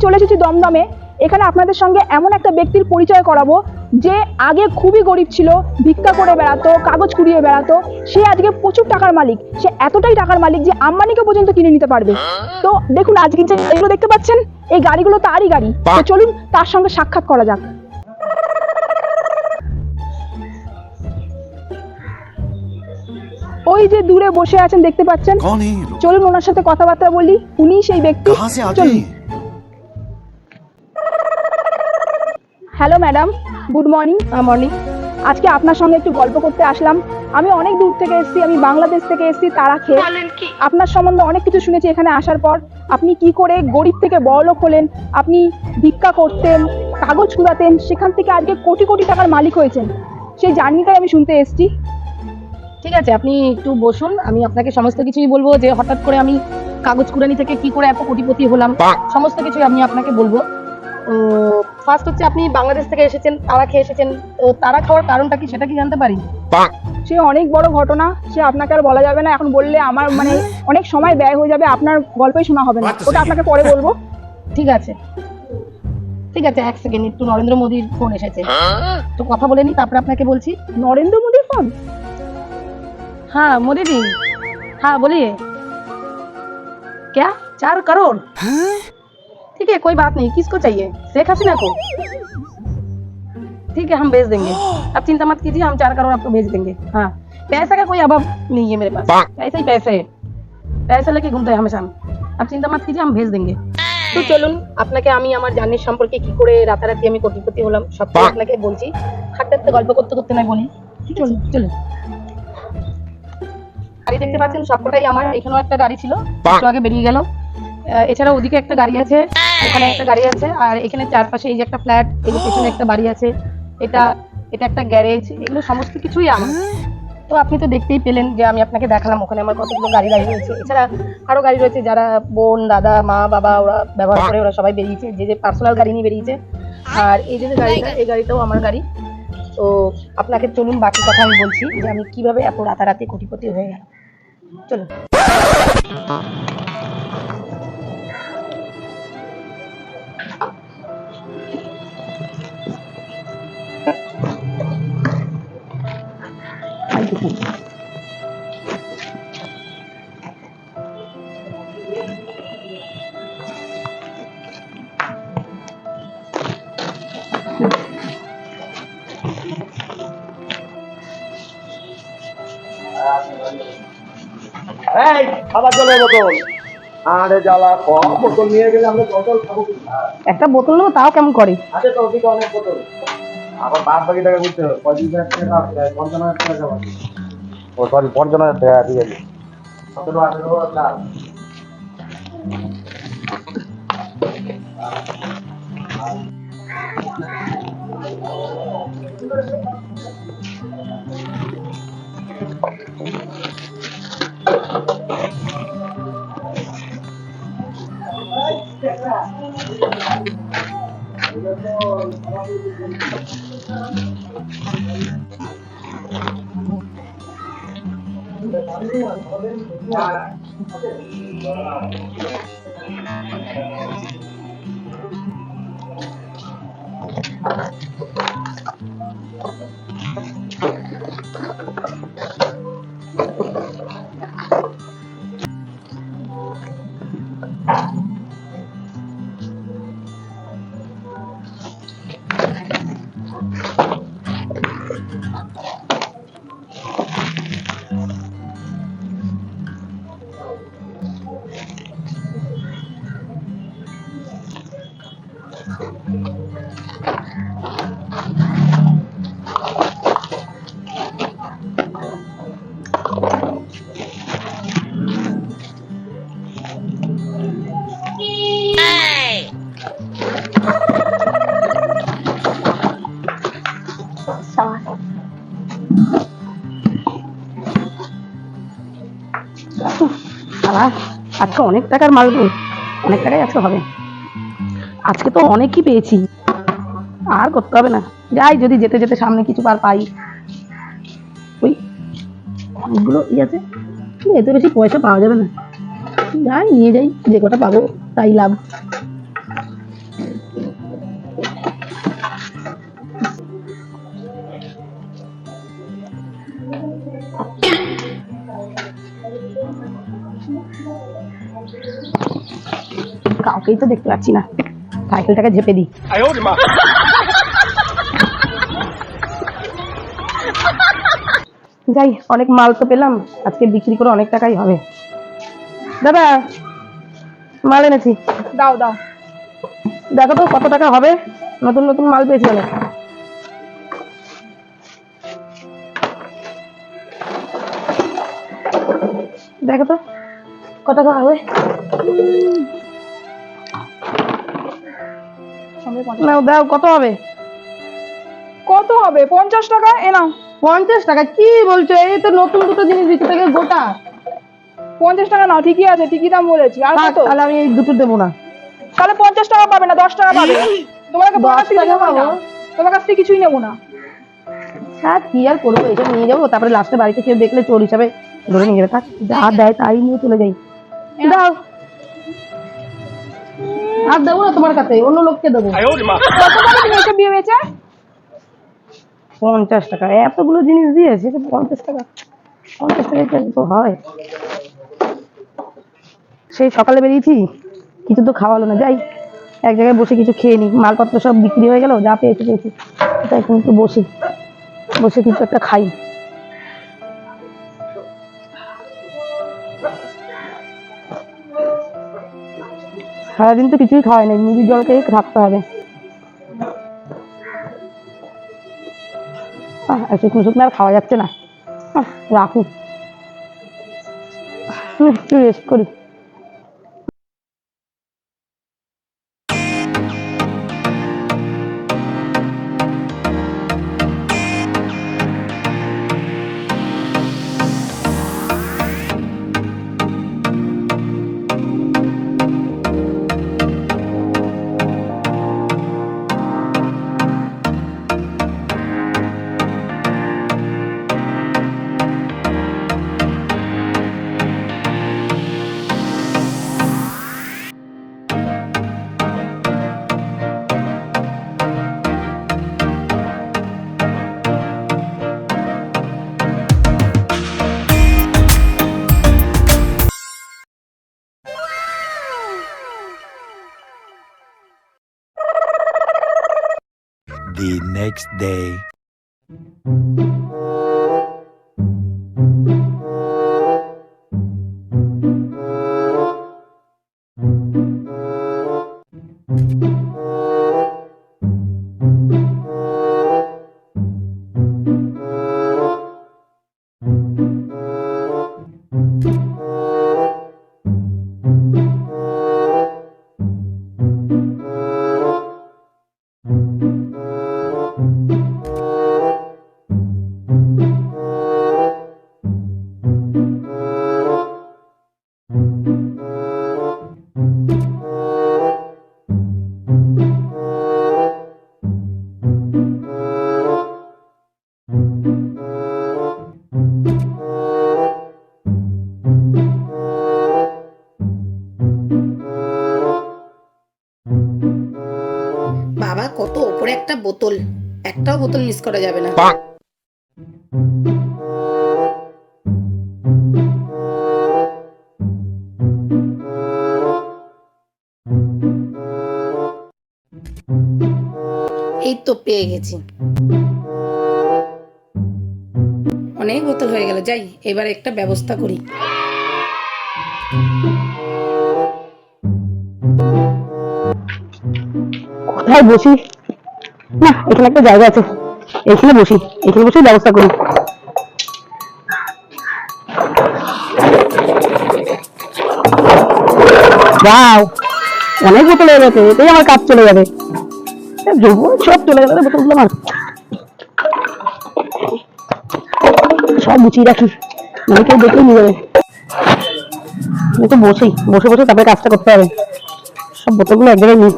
চলে এসেছি দমদমে। এখানে আপনাদের সঙ্গে এমন একটা ব্যক্তির পরিচয় করাবো যে আগে খুবই গরিব ছিল, ভিক্ষা করে বেড়াতো, কাগজ কুড়িয়ে বেড়াতো। সে আজকে প্রচুর টাকার মালিক। সে এতটাই টাকার মালিক যে আম্বানিকে পর্যন্ত কিনে নিতে পারবে। তো দেখুন আজকে যে গাড়িগুলো দেখতে পাচ্ছেন, এই গাড়িগুলো তারই গাড়ি। তো চলুন তার সঙ্গে সাক্ষাৎ করা যাক। ওই যে দূরে বসে আছেন দেখতে পাচ্ছেন, চলুন ওনার সাথে কথাবার্তা বলি। উনি সেই ব্যক্তি। চলুন। Hello madam, good morning. Morning. আজকে আপনার সঙ্গে একটু গল্প করতে আসলাম। আমি অনেক দূর থেকে এসেছি, আমি বাংলাদেশ থেকে এসেছি তারা খেয়ে। আপনার সম্বন্ধে অনেক কিছু শুনেছি এখানে আসার পর। আপনি কি করে গরিব থেকে বড়লোক হলেন, আপনি ভিক্ষা করতেন, কাগজ কুড়াতেন, সেখান থেকে আজকে কোটি কোটি টাকার মালিক হয়েছেন, সেই জার্নিটাই আমি শুনতে এসেছি। ঠিক আছে, আপনি একটু বসুন, আমি আপনাকে সমস্ত কিছুই বলবো যে হঠাৎ করে আমি কাগজ কুড়ানি থেকে কি করে এত কোটিপতি হলাম, সমস্ত কিছুই আমি আপনাকে বলবো। ফার্স্ট হচ্ছে আপনি বাংলাদেশ থেকে এসেছেন, তারা খেয়ে এসেছেন, তো তারা খাওয়ার কারণটা কি সেটা কি জানতে পারি? সে অনেক বড় ঘটনা, সে আপনাকে আর বলা যাবে না। এখন বললে আমার মানে অনেক সময় ব্যয় হয়ে যাবে, আপনার গল্পই শোনা হবে না। ওটা আপনাকে পরে বলবো। ঠিক আছে ঠিক আছে, এক সেকেন্ড, একটু নরেন্দ্র মোদীর ফোন এসেছে, তো কথা বলে নি, তারপরে আপনাকে বলছি। নরেন্দ্র মোদীর ফোন? हाँ मोदी जी, हाँ बोलिए। क्या 4 करोड़? ठीक है, कोई बात नहीं, किसको चाहिए? शेख हसीना को? ठीक है, हम भेज देंगे, अब चिंता मत कीजिए, हम 4 करोड़ आपको भेज देंगे। हाँ, पैसा का कोई अभाव नहीं है मेरे पास, ऐसा ही पैसे है, पैसा लेके घूमते हैं हमेशा। अब चिंता मत कीजिए, हम भेज देंगे। তো চলুন আপনাকে আমি আমার জার্নির সম্পর্কে কি করে রাতারাতি আমি কোটিপতি হলাম সবটাই আপনাকে বলছি। হাঁটতে হাঁটতে গল্প করতে করতে নয় বলি। চলুন চলুন। গাড়ি দেখতে পাচ্ছেন সবকটাই আমার। এখানেও একটা গাড়ি ছিল, একটু আগে বেরিয়ে গেল। এছাড়া ওদিকে একটা গাড়ি আছে, ওখানে একটা গাড়ি আছে, আর এখানে চারপাশে এই যে একটা ফ্ল্যাট, এই যে পেছনে একটা বাড়ি আছে, এটা এটা একটা গ্যারেজ, এগুলো সমস্ত কিছুই আমার। তো আপনি তো দেখতেই পেলেন যে আমি আপনাকে দেখালাম ওখানে আমার কতগুলো গাড়ি দাঁড়িয়ে রয়েছে। এছাড়া আরো গাড়ি রয়েছে, যারা বোন, দাদা, মা, বাবা ওরা ব্যবহার করে, ওরা সবাই বেরিয়েছে, যে যে পার্সোনাল গাড়ি নিয়ে বেরিয়েছে। আর এই যে গাড়িটা, এই গাড়িটাও আমার গাড়ি। তো আপনাকে চলুন বাকি কথা আমি বলছি যে আমি কিভাবে এত রাতারাতি কোটিপতি হয়ে গেলাম। চলো। এই খাবার জলের বোতল, আরে জ্বালা কম, বোতল নিয়ে গেলে আমরা বোতল খাবো কি? একটা বোতল নেবো, তাও কেমন করে? আছে তো ওদিকে অনেক বোতল, আবার বাদ বাকি টাকা বুঝতে হবে। 25,000 টাকা, 55,000 টাকা বাকি। ও সরি, 55,000 টাকা, ঠিক আছে। 17,000 টাকা। আজকে অনেক টাকার মাল, অনেক টাকাই আজকে হবে। আজকে তো অনেকই পেয়েছি, আর করতে হবে না। যাই, যদি যেতে যেতে সামনে কিছু পাই। ওই অনেকগুলো আছে, এত বেশি পয়সা পাওয়া যাবে না। যাই, নিয়ে যাই, যে কটা পাবো তাই লাভ। কাউকেই তো দেখতে পাচ্ছি না, সাইকেলটাকে ঝেপে দিই। যাই, অনেক মাল তো পেলাম, আজকে বিক্রি করে অনেক টাকাই হবে। দাদা, মাল এনেছি, দাও দাও। দেখো তো কত টাকা হবে, নতুন নতুন মাল পেয়েছি অনেক। দেখো তো কত টাকা হবে। নাও দাও, কত হবে? কত হবে? 50 টাকা। এ নাও। 50 টাকা? কি বলছো, এই তো নতুন দুটো জিনিস দিচ্ছি থেকে গোটা। 50 টাকা নাও, ঠিকই আছে, ঠিকই দাম বলেছি। আর থাক, কত? তাহলে আমি এই দুটো দেবো না। তাহলে 50 টাকা পাবে না, 10 টাকা পাবে। তোমার কাছে 10 টাকা পাবো? তোমার কাছ থেকে কিছুই নেবো না। হ্যাঁ, কি আর করবো, এইসব নিয়ে যাবো, তারপরে লাস্টে বাড়িতে কেউ দেখলে চোর হিসাবে ধরে নিয়ে যাবে। থাক, যা দেয় তাই নিয়ে চলে যাই। দাও। আর দেবো না তোমার কাছে, অন্য লোককে দেবো। কত টাকা তুমি এসব দিয়ে বেচে? 50 টাকা? এতগুলো জিনিস দিয়েছে, 50 টাকা? 50 টাকা তো হয়? সেই সকালে বেরিয়েছি, কিছু তো খাওয়ালো না। যাই, এক জায়গায় বসে কিছু খেয়ে নি, মালপত্র সব বিক্রি হয়ে গেল, যা পেয়েছি পেয়েছি। তাই কিন্তু বসে বসে কিছু একটা খাই। সারাদিন তো কিছুই খাওয়াই নাই, মুড়ি জল খেয়ে থাকতে হবে। শুকনো শুকনো আর খাওয়া যাচ্ছে না, রাখুন, একটু রেস্ট করি। The next day. বাবা, কত ওপরে একটা বোতল, একটাও বোতল মিস করা যাবে না। এই তো পেয়ে গেছি, অনেক বোতল হয়ে গেল। যাই, এবার একটা ব্যবস্থা করি। কোথায় বসি? না, এখানে একটা জায়গা আছে, এখানে বসি, এখানে বসে ব্যবস্থা করি। যাও, অনেক বোতল হয়ে গেছে, এটাই আমার কাজ চলে যাবে। যৌবন সব চলে গেলে বোতলগুলো আমার সব গুছিয়ে রাখি, মানে কেউ দেখলেই নিয়ে যাবে। আমি তো বসে বসে তারপরে কাজটা করতে হবে। সব বোতলগুলো এক জায়গায় নিই।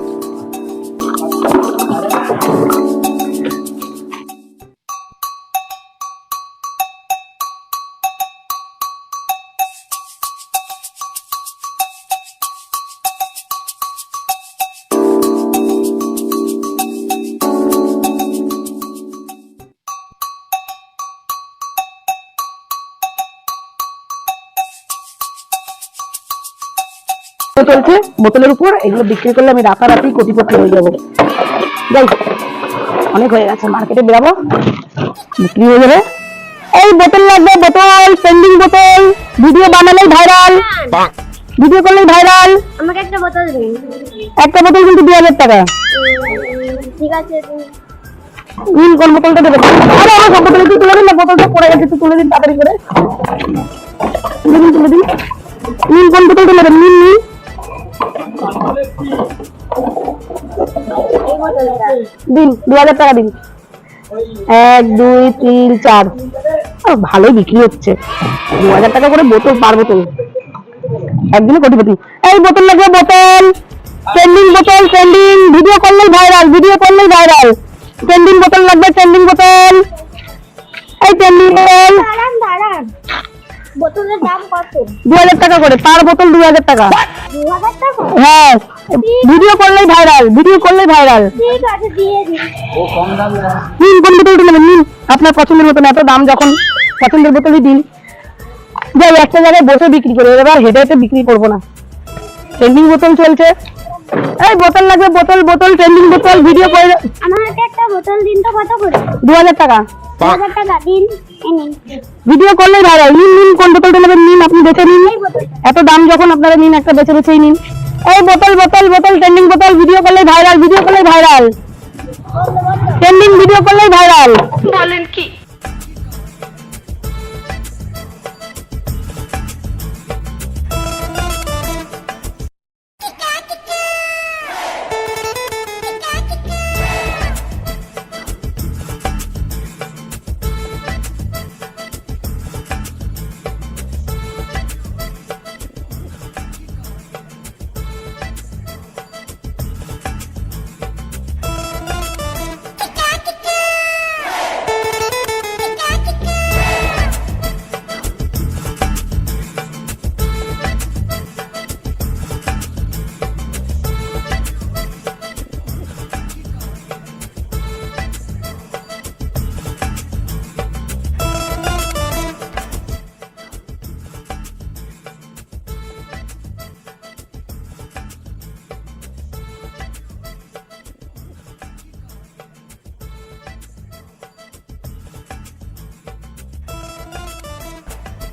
চলছে বোতলের উপর, এগুলো বিক্রি করলে আমি রাতারাতি কোটিপতি হয়ে যাবো। যাই, অনেক হয়ে গেছে, মার্কেটে বেরাবো, বিক্রি হয়ে যাবে। এই বোতল লাগবে, বোতল, ট্রেন্ডিং বোতল, ভিডিও বানালেই ভাইরাল, ভিডিও করলেই ভাইরাল। আমাকে একটা বোতল দিন। একটা বোতল কিন্তু 2000 টাকা। ঠিক আছে দিন। নীল কোন বোতলটা দেবেন? আরে আমার সব বোতল তুলে দিন না, বোতলটা পড়ে গেছে, একটু তুলে দিন তাড়াতাড়ি করে, তুলে দিন, তুলে দিন। নীল কোন বোতলটা নেবেন? নীল, নীল। এই বোতলটা। দিন 2000 টাকা দিন। 1 2 3 4, ভালোই বিক্রি হচ্ছে। 2000 টাকা করে বোতল, পার বোতল, একদিনে কোটিপতি। এই বোতল লাগবে, বোতল, ট্রেন্ডিং বোতল, ট্রেন্ডিং, ভিডিও করলেই ভাইরাল, ভিডিও করলেই ভাইরাল। ট্রেন্ডিং বোতল লাগবে, ট্রেন্ডিং বোতল, এই ট্রেন্ডিং বোতল। দাঁড়ান দাঁড়ান, বোতলের দাম কত? 2000 টাকা করে, পার বোতল 2000 টাকা। 2000 টাকা? হ্যাঁ, ভিডিও করলেই ভাইরাল, ভিডিও করলেই ভাইরাল। ঠিক আছে দিয়ে দিন। নিন কোন বোতলটা নেবেন, নিন আপনার পছন্দের মতন, এত দাম যখন পছন্দের বোতলই দিন। যাই একটা জায়গায় বসে বিক্রি করে, এবার হেঁটে হেঁটে বিক্রি করবো না। ট্রেন্ডিং বোতল চলছে, এই বোতল লাগবে, বোতল, বোতল, ট্রেন্ডিং বোতল, ভিডিও করে। আমাকে একটা বোতল দিন তো, কত করে? 2000 টাকা। 2000 টাকা দিন। এই নিন। ভিডিও করলেই ভাইরাল, নিন, নিন কোন বোতলটা নেবেন, নিন আপনি বেছে নিন, এত দাম যখন আপনারা নিন, একটা বেছে বেছেই নিন। এই বোতল, বোতল, বোতল, ট্রেন্ডিং বোতল, ভিডিও করলেই ভাইরাল, ভিডিও করলেই ভাইরাল, ট্রেন্ডিং, ভিডিও করলেই ভাইরাল। বলেন কি?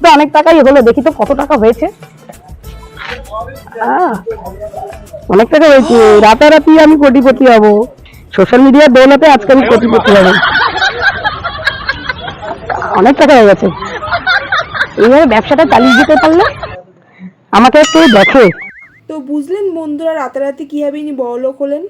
তো অনেক টাকাই হলো, দেখি তো কত টাকা হয়েছে। অনেক টাকা হয়েছে, রাতারাতি আমি কোটিপতি হব, সোশ্যাল মিডিয়ার দৌলতে আজকে আমি কোটিপতি হব। অনেক টাকা হয়ে গেছে, এইভাবে ব্যবসাটা চালিয়ে যেতে পারলে আমাকে একটু দেখে। তো বুঝলেন বন্ধুরা রাতারাতি কিভাবে ইনি বড়লোক হলেন।